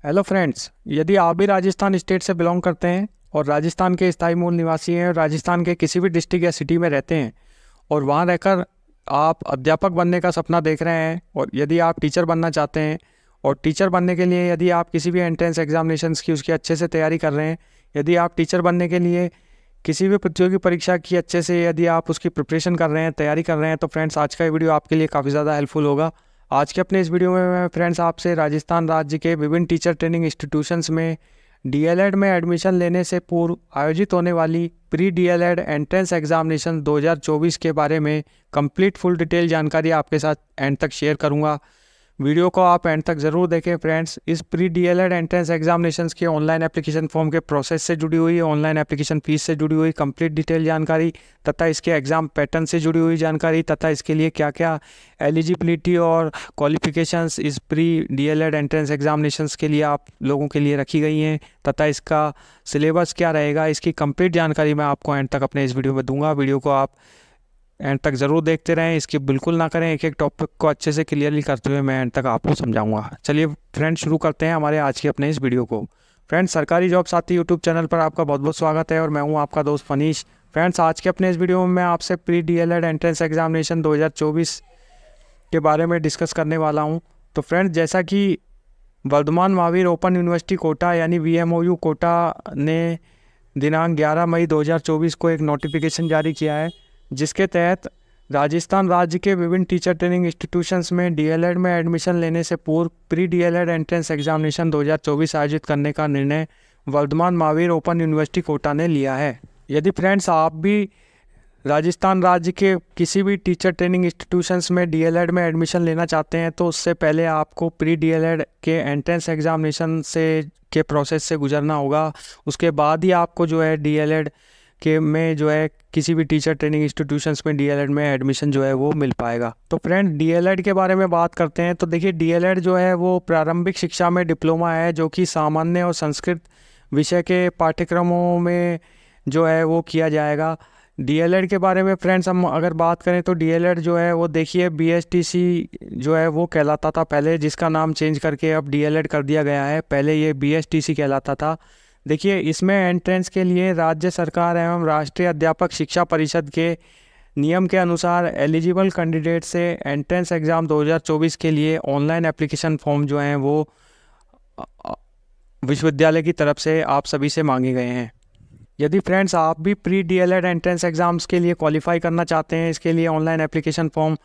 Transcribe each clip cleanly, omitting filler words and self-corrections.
Hello friends, यदि आप भी राजस्थान स्टेट से बिलोंग करते हैं और राजस्थान के स्थायी मूल निवासी हैं और राजस्थान के किसी भी डिस्ट्रिक्ट या सिटी में रहते हैं और वहाँ रहकर आप अध्यापक बनने का सपना देख रहे हैं और यदि आप टीचर बनना चाहते हैं और टीचर बनने के लिए यदि आप किसी भी एंट्रेंस एग्जामिनेशंस की उसकी अच्छे से तैयारी कर रहे हैं, यदि आप टीचर बनने के लिए किसी भी प्रतियोगी परीक्षा की अच्छे से यदि आप उसकी प्रिपरेशन कर रहे हैं, तैयारी कर रहे हैं, तो फ्रेंड्स आज का ये वीडियो आपके लिए काफ़ी ज़्यादा हेल्पफुल होगा। आज के अपने इस वीडियो में मैं फ्रेंड्स आपसे राजस्थान राज्य के विभिन्न टीचर ट्रेनिंग इंस्टीट्यूशंस में डीएलएड में एडमिशन लेने से पूर्व आयोजित होने वाली प्री डीएलएड एंट्रेंस एग्जामिनेशन 2024 के बारे में कंप्लीट फुल डिटेल जानकारी आपके साथ एंड तक शेयर करूंगा। वीडियो को आप एंड तक ज़रूर देखें फ्रेंड्स। इस प्री डीएलएड एंट्रेंस एग्जामिनेशंस के ऑनलाइन एप्लीकेशन फॉर्म के प्रोसेस से जुड़ी हुई, ऑनलाइन एप्लीकेशन फीस से जुड़ी हुई कंप्लीट डिटेल जानकारी तथा इसके एग्ज़ाम पैटर्न से जुड़ी हुई जानकारी तथा इसके लिए क्या क्या एलिजिबिलिटी और क्वालिफिकेशंस इस प्री डीएलएड एंट्रेंस एग्जामिनेशंस के लिए आप लोगों के लिए रखी गई हैं तथा इसका सिलेबस क्या रहेगा, इसकी कंप्लीट जानकारी मैं आपको एंड तक अपने इस वीडियो में दूंगा। वीडियो को आप एंड तक ज़रूर देखते रहें, इसकी बिल्कुल ना करें। एक एक टॉपिक को अच्छे से क्लियरली करते हुए मैं एंड तक आपको समझाऊंगा। चलिए फ्रेंड्स, शुरू करते हैं हमारे आज के अपने इस वीडियो को। फ्रेंड्स, सरकारी जॉब साथी यूट्यूब चैनल पर आपका बहुत बहुत स्वागत है और मैं हूं आपका दोस्त फनीश। फ्रेंड्स, आज के अपने इस वीडियो में मैं आपसे प्री डीएलएड एंट्रेंस एग्जामिनेशन 2024 के बारे में डिस्कस करने वाला हूँ। तो फ्रेंड्स, जैसा कि वर्धमान महावीर ओपन यूनिवर्सिटी कोटा यानी VMOU कोटा ने दिनांक 11 मई 2024 को एक नोटिफिकेशन जारी किया है, जिसके तहत राजस्थान राज्य के विभिन्न टीचर ट्रेनिंग इंस्टीट्यूशंस में डीएलएड में एडमिशन लेने से पूर्व प्री डीएलएड एंट्रेंस एग्जामिनेशन 2024 आयोजित करने का निर्णय वर्धमान महावीर ओपन यूनिवर्सिटी कोटा ने लिया है। यदि फ्रेंड्स आप भी राजस्थान राज्य के किसी भी टीचर ट्रेनिंग इंस्टीट्यूशंस में डीएलएड में एडमिशन लेना चाहते हैं तो उससे पहले आपको प्री डीएलएड के एंट्रेंस एग्जामिनेशन के प्रोसेस से गुजरना होगा। उसके बाद ही आपको जो है डीएलएड के में जो है किसी भी टीचर ट्रेनिंग इंस्टीट्यूशंस में डीएलएड में एडमिशन जो है वो मिल पाएगा। तो फ्रेंड, डीएलएड के बारे में बात करते हैं तो देखिए, डीएलएड जो है वो प्रारंभिक शिक्षा में डिप्लोमा है जो कि सामान्य और संस्कृत विषय के पाठ्यक्रमों में जो है वो किया जाएगा। डीएलएड के बारे में फ्रेंड्स हम अगर बात करें तो डीएलएड जो है वो देखिए बीएसटीसी जो है वो कहलाता था पहले, जिसका नाम चेंज करके अब डीएलएड कर दिया गया है। पहले ये बीएसटीसी कहलाता था। देखिए, इसमें एंट्रेंस के लिए राज्य सरकार एवं राष्ट्रीय अध्यापक शिक्षा परिषद के नियम के अनुसार एलिजिबल कैंडिडेट से एंट्रेंस एग्ज़ाम 2024 के लिए ऑनलाइन एप्लीकेशन फॉर्म जो हैं वो विश्वविद्यालय की तरफ से आप सभी से मांगे गए हैं। यदि फ्रेंड्स आप भी प्री डीएलएड एंट्रेंस एग्ज़ाम्स के लिए क्वालिफाई करना चाहते हैं, इसके लिए ऑनलाइन एप्लीकेशन फॉर्म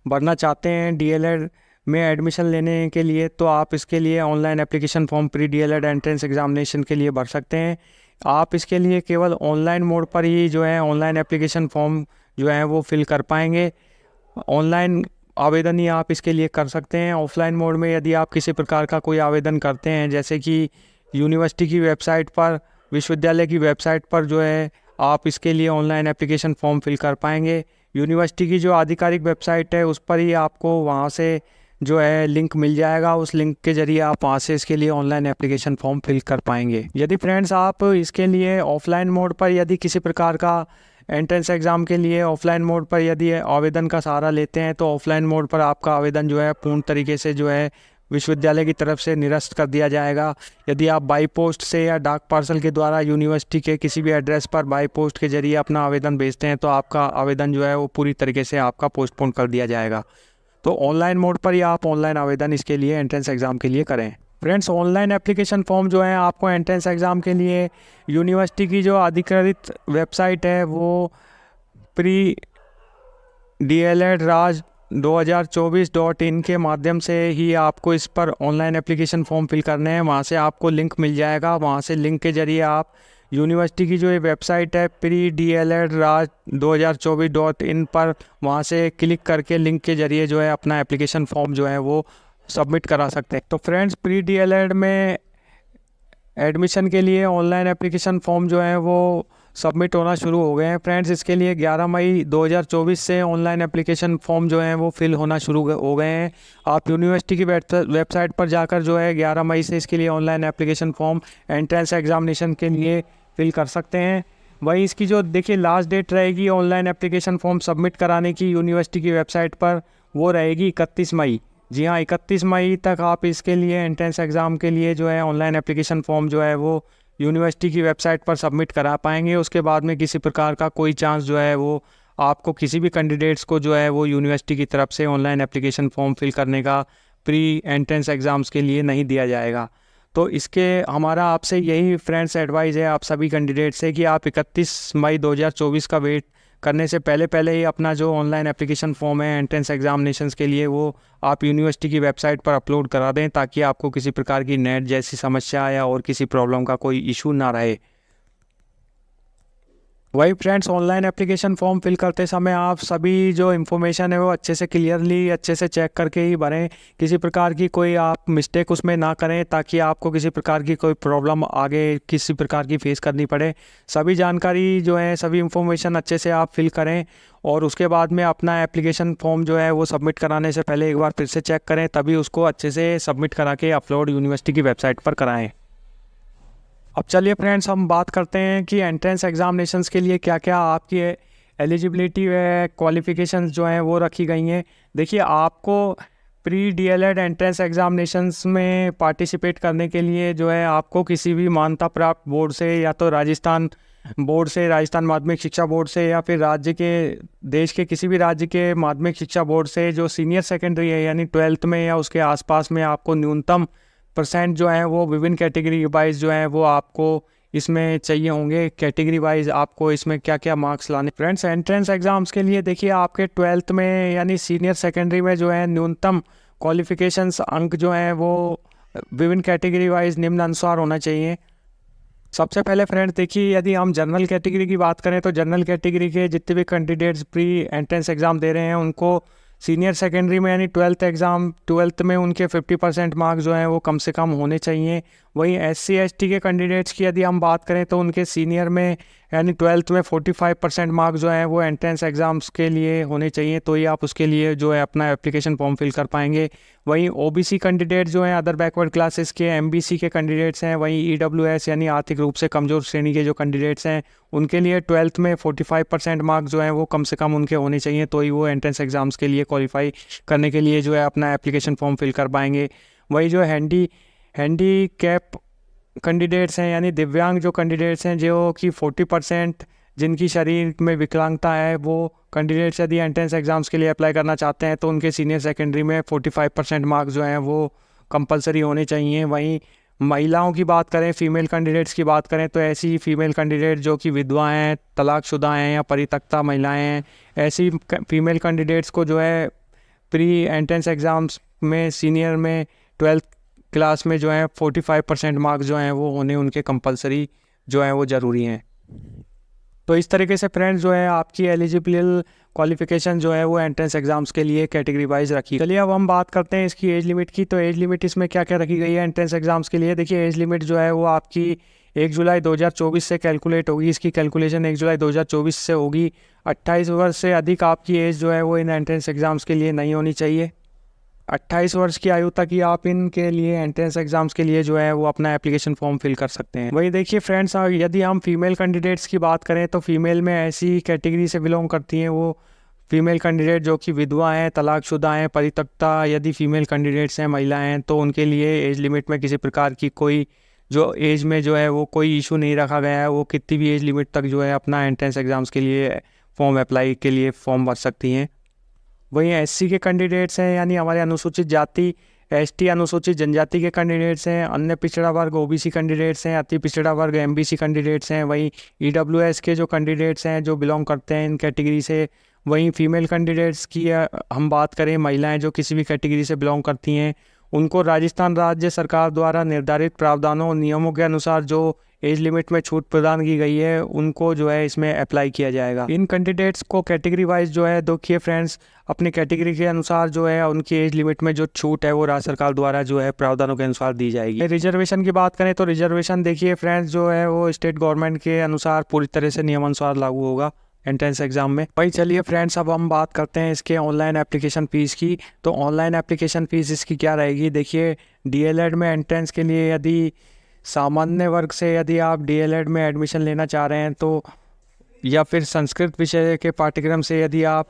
भरना चाहते हैं डीएलएड में एडमिशन लेने के लिए, तो आप इसके लिए online application form pre DElEd entrance examination के लिए भर सकते हैं। आप इसके लिए केवल ऑनलाइन मोड पर ही जो है ऑनलाइन एप्लीकेशन फॉर्म जो है वो फिल कर पाएंगे। ऑनलाइन आवेदन ही आप इसके लिए कर सकते हैं। ऑफलाइन मोड में यदि आप किसी प्रकार का कोई आवेदन करते हैं, जैसे कि यूनिवर्सिटी की वेबसाइट पर, विश्वविद्यालय की वेबसाइट पर जो है आप इसके लिए ऑनलाइन एप्लीकेशन फॉर्म फिल कर पाएंगे। यूनिवर्सिटी की जो आधिकारिक वेबसाइट है उस पर ही आपको वहाँ से जो है लिंक मिल जाएगा। उस लिंक के जरिए आप वहाँ से इसके लिए ऑनलाइन एप्लीकेशन फॉर्म फिल कर पाएंगे। यदि फ्रेंड्स आप इसके लिए ऑफलाइन मोड पर यदि किसी प्रकार का एंट्रेंस एग्ज़ाम के लिए ऑफलाइन मोड पर यदि आवेदन का सहारा लेते हैं तो ऑफलाइन मोड पर आपका आवेदन जो है पूर्ण तरीके से जो है विश्वविद्यालय की तरफ से निरस्त कर दिया जाएगा। यदि आप बाई पोस्ट से या डाक पार्सल के द्वारा यूनिवर्सिटी के किसी भी एड्रेस पर बाई पोस्ट के जरिए अपना आवेदन भेजते हैं तो आपका आवेदन जो है वो पूरी तरीके से आपका पोस्टपोन कर दिया जाएगा। तो ऑनलाइन मोड पर ही आप ऑनलाइन आवेदन इसके लिए एंट्रेंस एग्ज़ाम के लिए करें। फ्रेंड्स, ऑनलाइन एप्लीकेशन फॉर्म जो है आपको एंट्रेंस एग्ज़ाम के लिए यूनिवर्सिटी की जो अधिकृत वेबसाइट है वो प्री डीएलएड राज 2024.in के माध्यम से ही आपको इस पर ऑनलाइन एप्लीकेशन फॉर्म फिल करने हैं। वहाँ से आपको लिंक मिल जाएगा। वहाँ से लिंक के जरिए आप यूनिवर्सिटी की जो ये वेबसाइट है प्री डीएलएड राज 2024.in पर वहाँ से क्लिक करके लिंक के जरिए जो है अपना एप्लीकेशन फॉर्म जो है वो सबमिट करा सकते हैं। तो फ्रेंड्स, प्री डीएलएड में एडमिशन के लिए ऑनलाइन एप्लीकेशन फॉर्म जो है वो सबमिट होना शुरू हो गए हैं। फ्रेंड्स, इसके लिए 11 मई 2024 से ऑनलाइन एप्लीकेशन फॉर्म जो हैं वो फिल होना शुरू हो गए हैं। आप यूनिवर्सिटी की वेबसाइट पर जाकर जो है 11 मई से इसके लिए online application form entrance examination के लिए फिल कर सकते हैं। वहीं इसकी जो देखिए लास्ट डेट रहेगी ऑनलाइन एप्लीकेशन फॉर्म सबमिट कराने की यूनिवर्सिटी की वेबसाइट पर, वो रहेगी 31 मई। जी हाँ, 31 मई तक आप इसके लिए एंट्रेंस एग्ज़ाम के लिए जो है ऑनलाइन एप्लीकेशन फॉर्म जो है वो यूनिवर्सिटी की वेबसाइट पर सबमिट करा पाएंगे। उसके बाद में किसी प्रकार का कोई चांस जो है वो आपको किसी भी कैंडिडेट्स को जो है वो यूनिवर्सिटी की तरफ से ऑनलाइन एप्लीकेशन फॉर्म फिल करने का प्री एंट्रेंस एग्ज़ाम्स के लिए नहीं दिया जाएगा। तो इसके हमारा आपसे यही फ्रेंड्स एडवाइस है आप सभी कैंडिडेट से कि आप 31 मई 2024 का वेट करने से पहले ही अपना जो ऑनलाइन एप्लीकेशन फॉर्म है एंट्रेंस एग्जामिनेशंस के लिए वो आप यूनिवर्सिटी की वेबसाइट पर अपलोड करा दें, ताकि आपको किसी प्रकार की नेट जैसी समस्या या और किसी प्रॉब्लम का कोई इशू ना रहे। वही friends, online application form fill करते समय आप सभी जो इन्फॉर्मेशन है वो अच्छे से क्लियरली अच्छे से चेक करके ही भरें। किसी प्रकार की कोई आप मिस्टेक उसमें ना करें, ताकि आपको किसी प्रकार की कोई प्रॉब्लम आगे किसी प्रकार की फेस करनी पड़े। सभी जानकारी जो है सभी इन्फॉर्मेशन अच्छे से आप फिल करें और उसके बाद में अपना एप्लीकेशन फॉर्म जो है वो सबमिट कराने से पहले एक बार फिर से चेक करें, तभी उसको अच्छे से सबमिट करा के अपलोड यूनिवर्सिटी की वेबसाइट पर कराएँ। अब चलिए फ्रेंड्स, हम बात करते हैं कि एंट्रेंस एग्जामिनेशंस के लिए क्या क्या आपकी एलिजिबिलिटी व क्वालिफ़िकेशंस जो हैं वो रखी गई हैं। देखिए, आपको प्री डीएलएड एंट्रेंस एग्जामिनेशंस में पार्टिसिपेट करने के लिए जो है आपको किसी भी मान्यता प्राप्त बोर्ड से या तो राजस्थान बोर्ड से, राजस्थान माध्यमिक शिक्षा बोर्ड से, या फिर राज्य के देश के किसी भी राज्य के माध्यमिक शिक्षा बोर्ड से जो सीनियर सेकेंडरी है यानी 12th में या उसके आसपास में आपको न्यूनतम % जो है वो विभिन्न कैटेगरी वाइज जो है वो आपको इसमें चाहिए होंगे। कैटेगरी वाइज आपको इसमें क्या क्या मार्क्स लाने। फ्रेंड्स, एंट्रेंस एग्जाम्स के लिए देखिए आपके 12th में यानी सीनियर सेकेंडरी में जो है न्यूनतम क्वालिफिकेशंस अंक जो हैं वो विभिन्न कैटेगरी वाइज निम्नानुसार होना चाहिए। सबसे पहले फ्रेंड्स देखिए, यदि हम जनरल कैटेगरी की बात करें तो जनरल कैटेगरी के जितने भी कैंडिडेट्स प्री एंट्रेंस एग्ज़ाम दे रहे हैं उनको सीनियर सेकेंडरी में यानी 12th में उनके 50% मार्क्स जो हैं वो कम से कम होने चाहिए। वहीं SC ST के कैंडिडेट्स की यदि हम बात करें तो उनके सीनियर में यानी 12th में 45% मार्क्स जो हैं वो एंट्रेंस एग्ज़ाम्स के लिए होने चाहिए, तो ही आप उसके लिए जो है अपना एप्लीकेशन फॉर्म फिल कर पाएंगे। वहीं OBC कैंडिडेट जो हैं, अदर बैकवर्ड क्लासेस के MBC के कैंडिडेट्स हैं, वहीं EWS यानी आर्थिक रूप से कमज़ोर श्रेणी के जो कैंडिडेट्स हैं उनके लिए 12th में 45% मार्क्स जो हैं वो कम से कम उनके होने चाहिए, तो ही वो एंट्रेंस एग्ज़ाम्स के लिए क्वालिफाई करने के लिए जो है अपना एप्लीकेशन फॉर्म फिल कर पाएंगे। वही जो हैंडी कैप कैंडिडेट्स हैं यानी दिव्यांग जो कैंडिडेट्स हैं जो कि 40% जिनकी शरीर में विकलांगता है, वो कैंडिडेट्स यदि एंट्रेंस एग्ज़ाम्स के लिए अप्लाई करना चाहते हैं तो उनके सीनियर सेकेंडरी में 45% मार्क्स जो हैं वो कंपलसरी होने चाहिए। वहीं महिलाओं की बात करें, फीमेल कैंडिडेट्स की बात करें तो ऐसी फीमेल कैंडिडेट जो कि विधवा हैं, तलाकशुदा हैं या परित्यक्ता महिलाएं हैं, ऐसी फीमेल कैंडिडेट्स को जो है प्री एंट्रेंस एग्ज़ाम्स में सीनियर में 12th क्लास में जो है 45% मार्क्स जो हैं वो होने उनके कंपलसरी जो हैं वो ज़रूरी हैं। तो इस तरीके से फ्रेंड्स जो है आपकी एलिजिबल क्वालिफिकेशन जो है वो एंट्रेंस एग्जाम्स के लिए कैटेगरी वाइज रखी। चलिए अब हम बात करते हैं इसकी एज लिमिट की। तो एज लिमिट इसमें क्या क्या रखी गई है एंट्रेंस एग्जाम्स के लिए। देखिए, एज लिमिट जो है वो आपकी 1 जुलाई 2024 से कैलकुलेट होगी। इसकी कैलकुलेशन 1 जुलाई 2024 से होगी। 28 वर्ष से अधिक आपकी एज जो है वो इन एंट्रेंस एग्जाम्स के लिए नहीं होनी चाहिए। 28 वर्ष की आयु तक ही आप इनके लिए एंट्रेंस एग्जाम्स के लिए जो है वो अपना एप्लीकेशन फॉर्म फिल कर सकते हैं। वही देखिए फ्रेंड्स, यदि हम फीमेल कैंडिडेट्स की बात करें तो फीमेल में ऐसी कैटेगरी से बिलोंग करती हैं वो फीमेल कैंडिडेट जो कि विधवा हैं, तलाकशुदा हैं, परित्यक्ता यदि फीमेल कैंडिडेट्स हैं, महिला हैं, तो उनके लिए एज लिमिट में किसी प्रकार की कोई जो एज में जो है वो कोई इशू नहीं रखा गया है। वो कितनी भी एज लिमिट तक जो है अपना एंट्रेंस एग्जाम्स के लिए फॉर्म अप्लाई के लिए फॉर्म भर सकती हैं। वहीं SC के कैंडिडेट्स हैं यानी हमारे अनुसूचित जाति, ST अनुसूचित जनजाति के कैंडिडेट्स हैं, अन्य पिछड़ा वर्ग OBC कैंडिडेट्स हैं, अति पिछड़ा वर्ग MBC कैंडिडेट्स हैं। वहीं EWS के जो कैंडिडेट्स हैं जो बिलोंग करते हैं इन कैटेगरी से। वहीं फीमेल कैंडिडेट्स की हम बात करें, महिलाएं जो किसी भी कैटेगरी से बिलोंग करती हैं उनको राजस्थान राज्य सरकार द्वारा निर्धारित प्रावधानों और नियमों के अनुसार जो एज लिमिट में छूट प्रदान की गई है उनको जो है इसमें अप्लाई किया जाएगा। इन कैंडिडेट्स को कैटेगरी वाइज जो है देखिए फ्रेंड्स, अपनी कैटेगरी के अनुसार जो है उनकी एज लिमिट में जो छूट है वो राज्य सरकार द्वारा जो है प्रावधानों के अनुसार दी जाएगी। रिजर्वेशन की बात करें तो रिजर्वेशन देखिए फ्रेंड्स जो है वो स्टेट गवर्नमेंट के अनुसार पूरी तरह से नियमानुसार लागू होगा एंट्रेंस एग्जाम में। भाई चलिए फ्रेंड्स, अब हम बात करते हैं इसके ऑनलाइन एप्लीकेशन फ़ीस की। तो ऑनलाइन एप्लीकेशन फ़ीस इसकी क्या रहेगी। देखिए, DLED में एंट्रेंस के लिए यदि सामान्य वर्ग से यदि आप DLED में एडमिशन लेना चाह रहे हैं तो, या फिर संस्कृत विषय के पाठ्यक्रम से यदि आप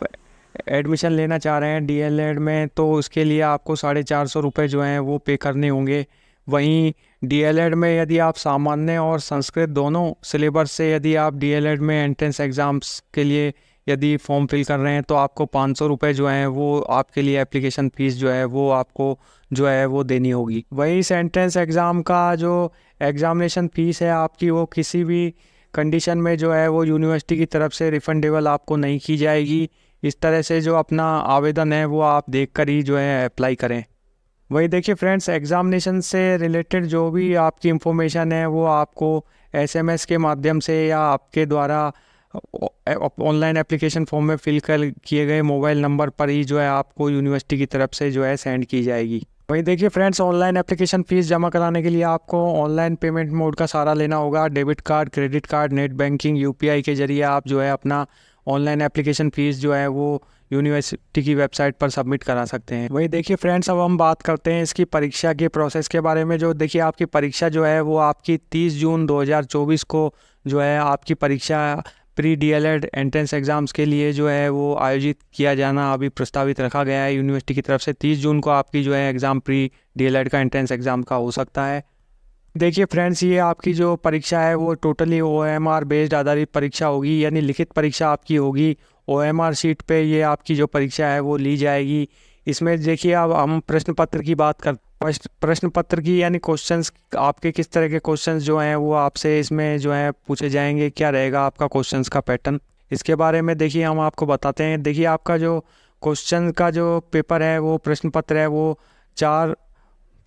एडमिशन लेना चाह रहे हैं डीएलएड में, तो उसके लिए आपको 450 रुपये जो हैं वो पे करने होंगे। वहीं डीएलएड में यदि आप सामान्य और संस्कृत दोनों सिलेबस से यदि आप डीएलएड में एंट्रेंस एग्ज़ाम्स के लिए यदि फॉर्म फिल कर रहे हैं तो आपको 500 रुपये जो हैं वो आपके लिए एप्लीकेशन फ़ीस जो है वो आपको जो है वो देनी होगी। वहीं इस एंट्रेंस एग्ज़ाम का जो एग्ज़ामिनेशन फ़ीस है आपकी, वो किसी भी कंडीशन में जो है वो यूनिवर्सिटी की तरफ से रिफंडेबल आपको नहीं की जाएगी। इस तरह से जो अपना आवेदन है वो आप देख कर ही जो है अप्लाई करें। वही देखिए फ्रेंड्स, एग्ज़ामिनेशन से रिलेटेड जो भी आपकी इंफॉर्मेशन है वो आपको एसएमएस के माध्यम से या आपके द्वारा ऑनलाइन एप्लीकेशन फॉर्म में फिल कर किए गए मोबाइल नंबर पर ही जो है आपको यूनिवर्सिटी की तरफ से जो है सेंड की जाएगी। वही देखिए फ्रेंड्स, ऑनलाइन एप्लीकेशन फ़ीस जमा कराने के लिए आपको ऑनलाइन पेमेंट मोड का सहारा लेना होगा। Debit card, credit card, net banking, UPI के जरिए आप जो है अपना ऑनलाइन एप्लीकेशन फ़ीस जो है वो यूनिवर्सिटी की वेबसाइट पर सबमिट करा सकते हैं। वही देखिए फ्रेंड्स, अब हम बात करते हैं इसकी परीक्षा के प्रोसेस के बारे में। जो देखिए आपकी परीक्षा जो है वो आपकी 30 जून 2024 को जो है आपकी परीक्षा प्री डीएलएड एंट्रेंस एग्ज़ाम्स के लिए जो है वो आयोजित किया जाना अभी प्रस्तावित रखा गया है यूनिवर्सिटी की तरफ से। 30 जून को आपकी जो है एग्ज़ाम प्री डीएलएड का एंट्रेंस एग्ज़ाम का हो सकता है। देखिए फ्रेंड्स, ये आपकी जो परीक्षा है वो टोटली ओएमआर बेस्ड आधारित परीक्षा होगी, यानी लिखित परीक्षा आपकी होगी। ओएमआर शीट पे ये आपकी जो परीक्षा है वो ली जाएगी। इसमें देखिए अब हम प्रश्न पत्र की बात कर प्रश्न पत्र की यानी क्वेश्चंस, आपके किस तरह के क्वेश्चंस जो हैं वो आपसे इसमें जो है पूछे जाएंगे, क्या रहेगा आपका क्वेश्चंस का पैटर्न, इसके बारे में देखिए हम आपको बताते हैं। देखिए आपका जो क्वेश्चन का जो पेपर है वो प्रश्न पत्र है वो 4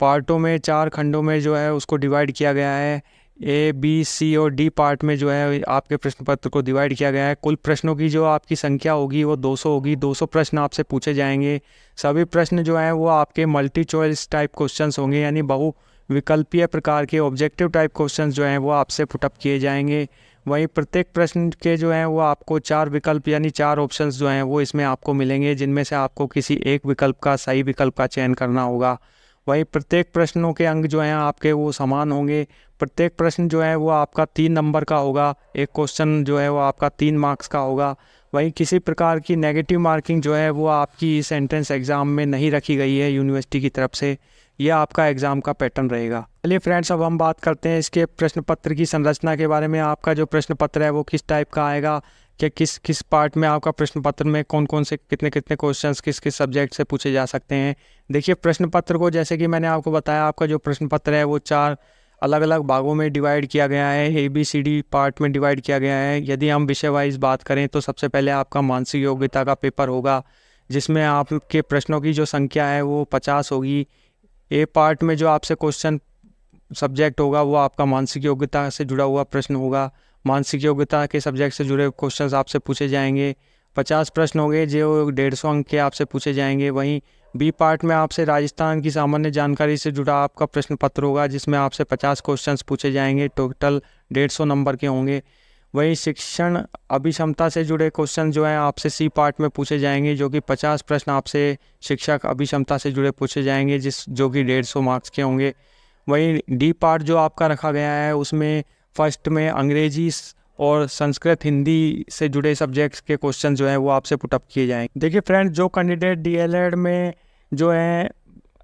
पार्टों में, 4 खंडों में जो है उसको डिवाइड किया गया है। ए, बी, सी और डी पार्ट में जो है आपके प्रश्न पत्र को डिवाइड किया गया है। कुल प्रश्नों की जो आपकी संख्या होगी वो 200 होगी। 200 प्रश्न आपसे पूछे जाएंगे। सभी प्रश्न जो हैं वो आपके मल्टी चॉइस टाइप क्वेश्चंस होंगे, यानी बहु विकल्पीय प्रकार के ऑब्जेक्टिव टाइप क्वेश्चंस जो हैं वो आपसे पुटअप किए जाएंगे। वहीं प्रत्येक प्रश्न के जो हैं वो आपको 4 विकल्प यानी 4 ऑप्शंस जो हैं वो इसमें आपको मिलेंगे, जिनमें से आपको किसी एक विकल्प का सही विकल्प का चयन करना होगा। वहीं प्रत्येक प्रश्नों के अंक जो हैं आपके वो समान होंगे। प्रत्येक प्रश्न जो है वो आपका 3 नंबर का होगा। एक क्वेश्चन जो है वो आपका 3 मार्क्स का होगा। वहीं किसी प्रकार की नेगेटिव मार्किंग जो है वो आपकी इस एंट्रेंस एग्ज़ाम में नहीं रखी गई है यूनिवर्सिटी की तरफ से। यह आपका एग्ज़ाम का पैटर्न रहेगा। चलिए फ्रेंड्स, अब हम बात करते हैं इसके प्रश्न पत्र की संरचना के बारे में। आपका जो प्रश्न पत्र है वो किस टाइप का आएगा, कि किस किस पार्ट में आपका प्रश्न पत्र में कौन कौन से कितने कितने क्वेश्चंस किस किस सब्जेक्ट से पूछे जा सकते हैं। देखिए प्रश्न पत्र को, जैसे कि मैंने आपको बताया, आपका जो प्रश्न पत्र है वो 4 अलग अलग भागों में डिवाइड किया गया है। ABCD पार्ट में डिवाइड किया गया है। यदि हम विषय वाइज बात करें तो सबसे पहले आपका मानसिक योग्यता का पेपर होगा, जिसमें आपके प्रश्नों की जो संख्या है वो 50 होगी। ए पार्ट में जो आपसे क्वेश्चन सब्जेक्ट होगा वो आपका मानसिक योग्यता से जुड़ा हुआ प्रश्न होगा। मानसिक योग्यता के सब्जेक्ट से जुड़े क्वेश्चंस आपसे पूछे जाएंगे। 50 प्रश्न होंगे जो 150 अंक के आपसे पूछे जाएंगे। वहीं बी पार्ट में आपसे राजस्थान की सामान्य जानकारी से जुड़ा आपका प्रश्न पत्र होगा, जिसमें आपसे 50 क्वेश्चंस पूछे जाएंगे। टोटल 150 नंबर के होंगे। वहीं शिक्षण अभिक्षमता से जुड़े क्वेश्चन जो हैं आपसे सी पार्ट में पूछे जाएंगे, जो कि 50 प्रश्न आपसे शिक्षक अभिक्षमता से जुड़े पूछे जाएंगे, जो कि 150 मार्क्स के होंगे। वहीं डी पार्ट जो आपका रखा गया है उसमें फर्स्ट में अंग्रेजी और संस्कृत हिंदी से जुड़े सब्जेक्ट्स के क्वेश्चन जो हैं वो आपसे पुटअप किए जाएंगे। देखिए फ्रेंड्स, जो कैंडिडेट डीएलएड में जो है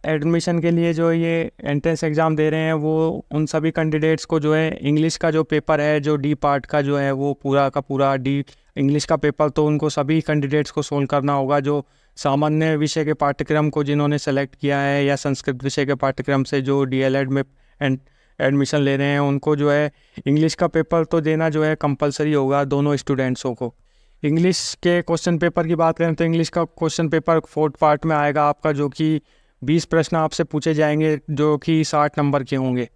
एडमिशन के लिए जो ये एंट्रेंस एग्ज़ाम दे रहे हैं, वो उन सभी कैंडिडेट्स को जो है इंग्लिश का जो पेपर है, जो डी पार्ट का जो है वो पूरा का पूरा डी इंग्लिश का पेपर, तो उनको सभी कैंडिडेट्स को सोल्व करना होगा। जो सामान्य विषय के पाठ्यक्रम को जिन्होंने सेलेक्ट किया है या संस्कृत विषय के पाठ्यक्रम से जो डीएलएड में एडमिशन ले रहे हैं, उनको जो है इंग्लिश का पेपर तो देना जो है कंपलसरी होगा दोनों स्टूडेंट्सों को। इंग्लिश के क्वेश्चन पेपर की बात करें तो इंग्लिश का क्वेश्चन पेपर 4th पार्ट में आएगा आपका, जो कि 20 प्रश्न आपसे पूछे जाएंगे, जो कि 60 नंबर के होंगे।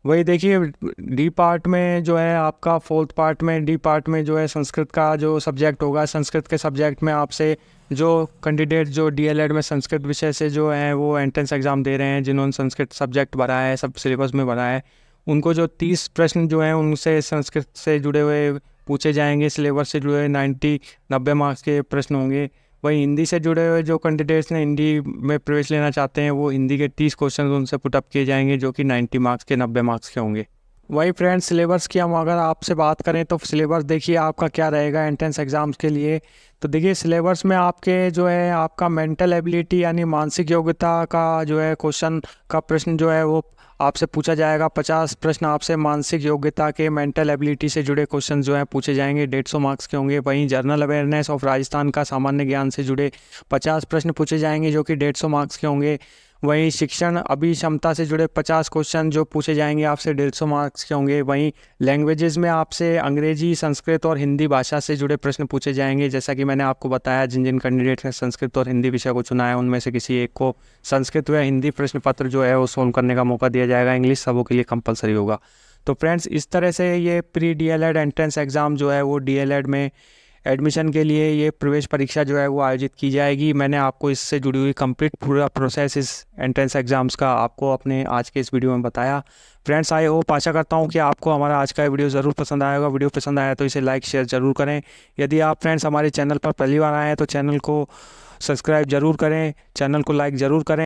वही देखिए डी पार्ट में जो है आपका 4th पार्ट में डी पार्ट में जो है संस्कृत का जो सब्जेक्ट होगा, संस्कृत के सब्जेक्ट में आपसे जो कैंडिडेट जो डीएलएड में संस्कृत विषय से जो है वो एंट्रेंस एग्ज़ाम दे रहे हैं, जिन्होंने संस्कृत सब्जेक्ट भरा है, सब सिलेबस में भरा है, उनको जो 30 प्रश्न जो हैं उनसे संस्कृत से जुड़े हुए पूछे जाएंगे। सिलेबस से जुड़े 90 मार्क्स के प्रश्न होंगे। वहीं हिंदी से जुड़े हुए जो कैंडिडेट्स ने हिंदी में प्रवेश लेना चाहते हैं, वो हिंदी के 30 क्वेश्चन उनसे पुटअप किए जाएंगे, जो कि 90 मार्क्स के 90 मार्क्स के होंगे। वही फ्रेंड्स, सिलेबस की हम अगर आपसे बात करें तो सिलेबस देखिए आपका क्या रहेगा एंट्रेंस एग्ज़ाम्स के लिए। तो देखिए सिलेबस में आपके जो है आपका मेंटल एबिलिटी यानी मानसिक योग्यता का जो है क्वेश्चन का प्रश्न जो है वो आपसे पूछा जाएगा। 50 प्रश्न आपसे मानसिक योग्यता के मेंटल एबिलिटी से जुड़े क्वेश्चन जो है पूछे जाएंगे, 150 मार्क्स के होंगे। वहीं जनरल अवेयरनेस ऑफ राजस्थान का सामान्य ज्ञान से जुड़े 50 प्रश्न पूछे जाएंगे जो कि 150 मार्क्स के होंगे। वहीं शिक्षण अभिक्षमता से जुड़े 50 क्वेश्चन जो पूछे जाएंगे आपसे 150 मार्क्स के होंगे। वहीं लैंग्वेजेस में आपसे अंग्रेजी, संस्कृत और हिंदी भाषा से जुड़े प्रश्न पूछे जाएंगे। जैसा कि मैंने आपको बताया, जिन जिन कैंडिडेट ने संस्कृत और हिंदी विषय को चुना है उनमें से किसी एक को संस्कृत या हिंदी प्रश्न पत्र जो है वो सोल्व करने का मौका दिया जाएगा। इंग्लिश सबों के लिए कंपलसरी होगा। तो फ्रेंड्स, इस तरह से ये प्री डीएलएड एंट्रेंस एग्ज़ाम जो है वो डीएलएड में एडमिशन के लिए ये प्रवेश परीक्षा जो है वो आयोजित की जाएगी। मैंने आपको इससे जुड़ी हुई कंप्लीट पूरा प्रोसेस इस एंट्रेंस एग्ज़ाम्स का आपको अपने आज के इस वीडियो में बताया। फ्रेंड्स, आई होप, आशा करता हूँ कि आपको हमारा आज का वीडियो ज़रूर पसंद आया होगा। वीडियो पसंद आया तो इसे लाइक शेयर ज़रूर करें। यदि आप फ्रेंड्स हमारे चैनल पर पहली बार आए हैं तो चैनल को सब्सक्राइब ज़रूर करें, चैनल को लाइक ज़रूर करें।